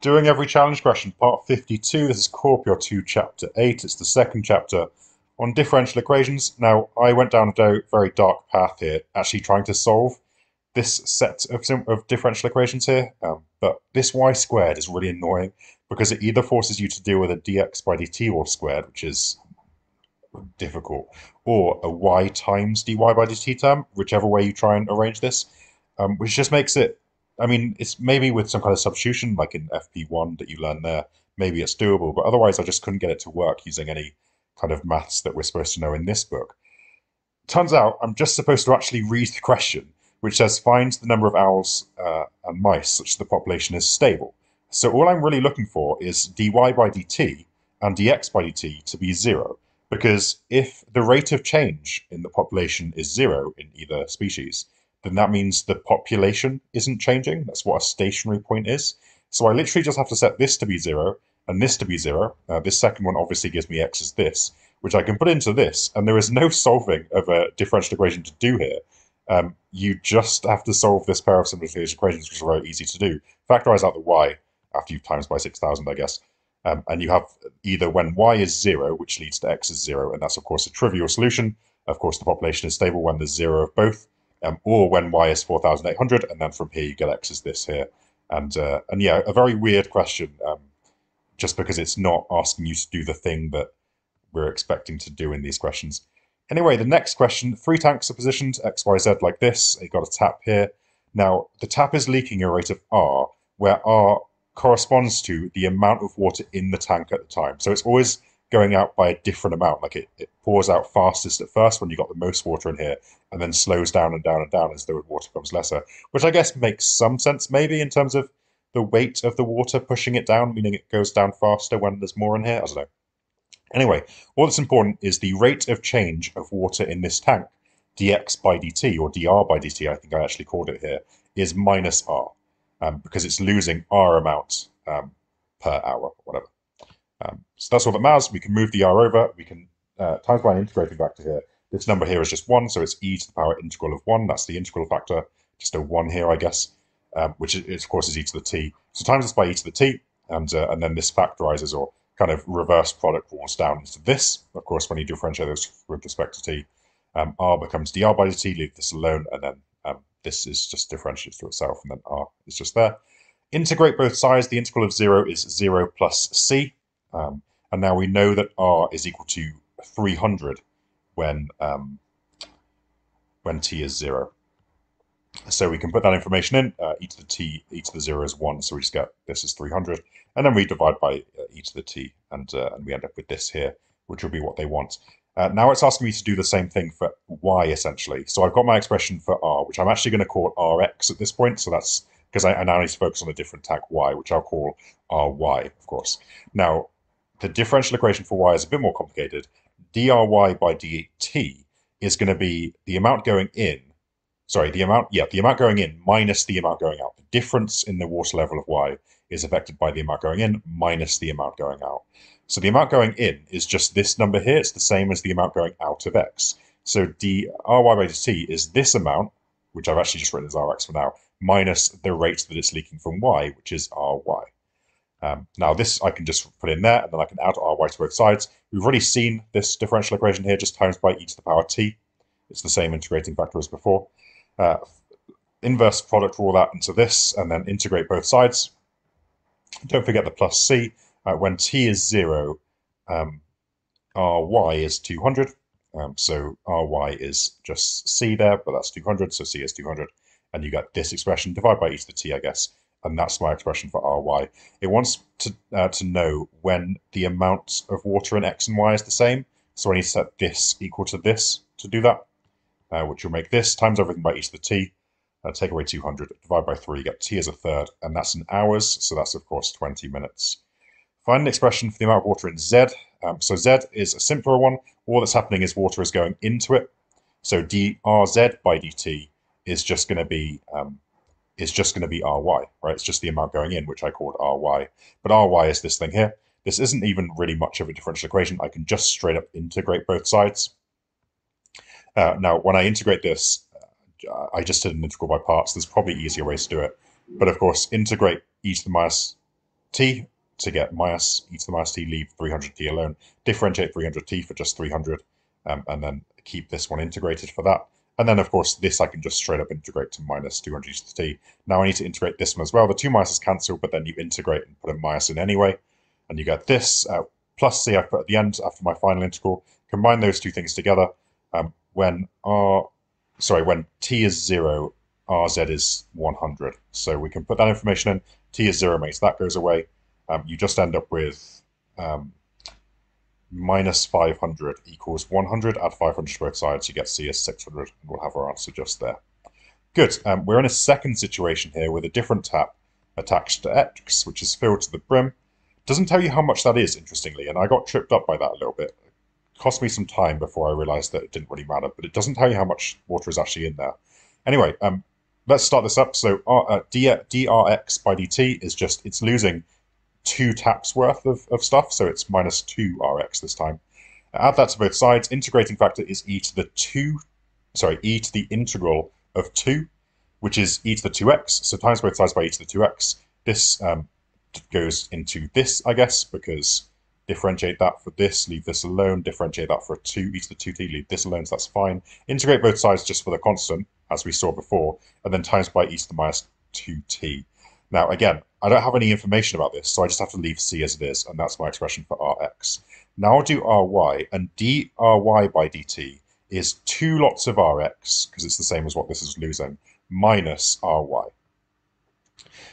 Doing every challenge question, part 52. This is Corpio 2, chapter 8. It's the second chapter on differential equations. Now, I went down a very dark path here, actually trying to solve this set of differential equations here. But this y squared is really annoying because it either forces you to deal with a dx by dt all squared, which is difficult, or a y times dy by dt term, whichever way you try and arrange this, which just makes it. I mean, it's maybe with some kind of substitution, like in FP1 that you learn there, maybe it's doable, but otherwise I just couldn't get it to work using any kind of maths that we're supposed to know in this book. Turns out I'm just supposed to actually read the question, which says find the number of owls and mice such that the population is stable. So all I'm really looking for is dy by dt and dx by dt to be zero, because if the rate of change in the population is zero in either species, then that means the population isn't changing. That's what a stationary point is. So I literally just have to set this to be zero and this to be zero. This second one obviously gives me x as this, which I can put into this, and there is no solving of a differential equation to do here. You just have to solve this pair of simultaneous equations, which are very easy to do. Factorize out the y after you've times by 6,000, I guess. And you have either when y is zero, which leads to x is zero, and that's of course a trivial solution. Of course, the population is stable when there's zero of both, or when y is 4,800, and then from here you get x as this here. And yeah, a very weird question, just because it's not asking you to do the thing that we're expecting to do in these questions. Anyway, the next question, three tanks are positioned X, Y, Z like this. You've got a tap here. Now, the tap is leaking at a rate of R, where R corresponds to the amount of water in the tank at the time. So it's always going out by a different amount. Like it pours out fastest at first when you've got the most water in here, and then slows down and down and down as the water becomes lesser, which I guess makes some sense maybe in terms of the weight of the water pushing it down, meaning it goes down faster when there's more in here. I don't know. Anyway, all that's important is the rate of change of water in this tank, dx by dt, or dr by dt, I think I actually called it here, is minus r, because it's losing r amount per hour, whatever. So that's all that matters. We can move the r over. We can times by an integrating factor here. This number here is just 1, so it's e to the power integral of 1. That's the integral factor, just a 1 here, I guess, which is, of course is e to the t. So times this by e to the t, and then this factorizes or kind of reverse product rules down into this. Of course, when you differentiate those with respect to t, r becomes dr by dt, leave this alone, and then this is just differentiates to itself, and then r is just there. Integrate both sides. The integral of 0 is 0 plus c. And now we know that r is equal to 300 when t is 0. So we can put that information in. E to the t, e to the 0 is 1, so we just get this is 300. And then we divide by e to the t, and we end up with this here, which will be what they want. Now it's asking me to do the same thing for y, essentially. So I've got my expression for r, which I'm actually going to call rx at this point. So that's because I now need to focus on a different tag y, which I'll call ry, of course. Now, the differential equation for y is a bit more complicated. dry by dt is going to be the amount going in, the amount going in minus the amount going out. The difference in the water level of y is affected by the amount going in minus the amount going out. So the amount going in is just this number here. It's the same as the amount going out of x. So dry by dt is this amount, which I've actually just written as rx for now, minus the rate that it's leaking from y, which is ry. Now this I can just put in there, and then I can add ry to both sides. We've already seen this differential equation here, just times by e to the power t. It's the same integrating factor as before. Inverse product rule that into this, and then integrate both sides. Don't forget the plus c. When t is 0, ry is 200. So ry is just c there, but that's 200, so c is 200. And you get this expression, divide by e to the t, I guess. And that's my expression for ry. It wants to know when the amount of water in x and y is the same. So I need to set this equal to this to do that, which will make this times everything by e to the t. Take away 200, divide by 3, get t as a third, and that's in hours, so that's of course 20 minutes. Find an expression for the amount of water in Z. So Z is a simpler one. All that's happening is water is going into it. So drz by dt is just going to be ry, right? It's just the amount going in, which I called ry. But ry is this thing here. This isn't even really much of a differential equation. I can just straight up integrate both sides. Now, when I integrate this, I just did an integral by parts. There's probably easier ways to do it. But of course, integrate e to the minus t to get minus e to the minus t, leave 300t alone, differentiate 300t for just 300, and then keep this one integrated for that. And then, of course, this I can just straight up integrate to minus 200 to the t. Now I need to integrate this one as well. The two minuses cancel, but then you integrate and put a minus in anyway. And you get this plus c I put at the end after my final integral. Combine those two things together. When t is 0, rz is 100. So we can put that information in. T is 0 makes that goes away. You just end up with minus 500 equals 100. Add 500 to both sides, you get c is 600, and we'll have our answer just there. Good. We're in a second situation here with a different tap attached to X, which is filled to the brim. Doesn't tell you how much that is, interestingly, and I got tripped up by that a little bit. It cost me some time before I realized that it didn't really matter, but it doesn't tell you how much water is actually in there. Anyway, let's start this up. So drx by dt is just, it's losing 2 taps worth of stuff, so it's minus 2 rx this time. Add that to both sides. Integrating factor is e to the integral of 2, which is e to the 2x, so times both sides by e to the 2x. This goes into this, I guess, because differentiate that for this, leave this alone, differentiate that for 2, e to the 2t, leave this alone, so that's fine. Integrate both sides just for the constant, as we saw before, and then times by e to the minus 2t. Now, again, I don't have any information about this, so I just have to leave c as it is, and that's my expression for rx. Now I'll do ry, and dry by dt is 2 lots of rx, because it's the same as what this is losing, minus ry.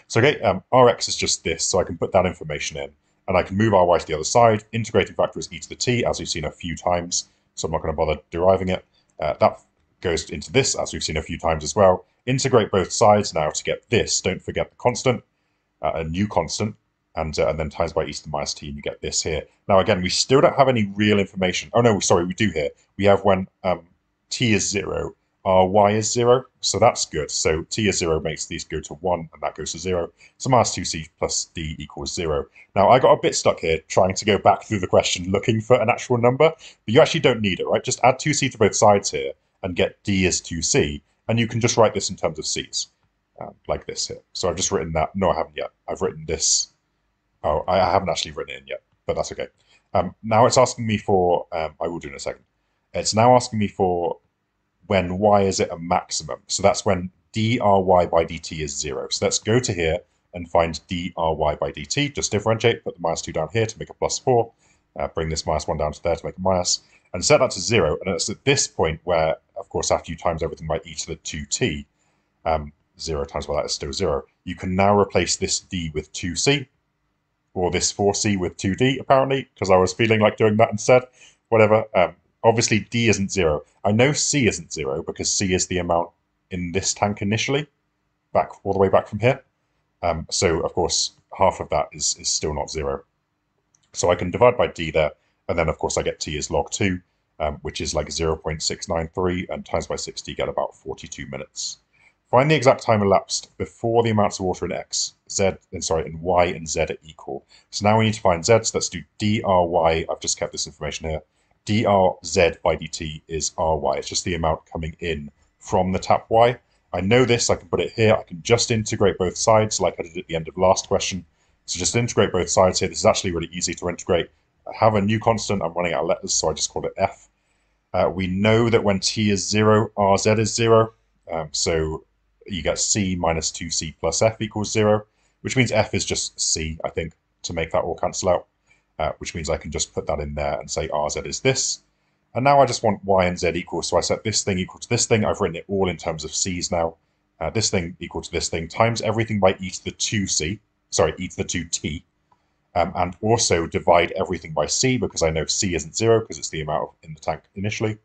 So, okay, rx is just this, so I can put that information in, and I can move ry to the other side. Integrating factor is e to the t, as we've seen a few times, so I'm not going to bother deriving it. That goes into this, as we've seen a few times as well. Integrate both sides now to get this. Don't forget the constant, a new constant, and then times by e to the minus t, and you get this here. Now, again, we still don't have any real information. Oh, no, sorry, we do here. We have when t is 0, ry is 0, so that's good. So t is 0 makes these go to 1, and that goes to 0. So minus 2c plus d equals 0. Now, I got a bit stuck here trying to go back through the question looking for an actual number, but you actually don't need it, right? Just add 2c to both sides here and get d is 2c, and you can just write this in terms of c's, like this here. So I've just written that. No, I haven't yet. I've written this. Oh, I haven't actually written it in yet, but that's okay. Now it's asking me for, I will do in a second. It's now asking me for when y is at a maximum. So that's when dry by dt is 0. So let's go to here and find dry by dt. Just differentiate, put the minus 2 down here to make a plus 4. Bring this minus 1 down to there to make a minus. And set that to 0. And it's at this point where, of course, after you times everything by e to the 2t, 0 times by that is still 0. You can now replace this d with 2c, or this 4c with 2d, apparently, because I was feeling like doing that instead. Whatever. Obviously, d isn't 0. I know c isn't 0 because c is the amount in this tank initially, back all the way back from here. So, of course, half of that is still not 0. So I can divide by d there, and then, of course, I get t is log 2, which is like 0.693, and times by 60 get about 42 minutes. Find the exact time elapsed before the amounts of water in in y and z are equal. So now we need to find z, so let's do dry. I've just kept this information here. drz by dt is ry. It's just the amount coming in from the tap y. I know this, I can put it here. I can just integrate both sides like I did at the end of last question. So just integrate both sides here. This is actually really easy to integrate. I have a new constant. I'm running out of letters, so I just call it f. We know that when t is 0, rz is 0. So you get c minus 2c plus f equals 0, which means f is just c, I think, to make that all cancel out. Which means I can just put that in there and say rz is this. And now I just want y and z equal, so I set this thing equal to this thing. I've written it all in terms of c's now. This thing equal to this thing, times everything by e to the 2c, sorry, e to the 2t. And also divide everything by c, because I know c isn't 0, because it's the amount in the tank initially.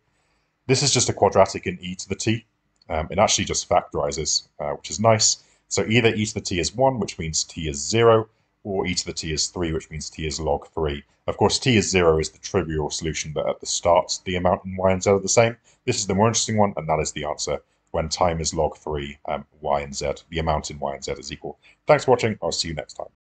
This is just a quadratic in e to the t. It actually just factorizes, which is nice. So either e to the t is 1, which means t is 0, or e to the t is 3, which means t is log 3. Of course, t is 0 is the trivial solution that at the start the amount in y and z are the same. This is the more interesting one, and that is the answer. When time is log 3, y and z, the amount in y and z is equal. Thanks for watching. I'll see you next time.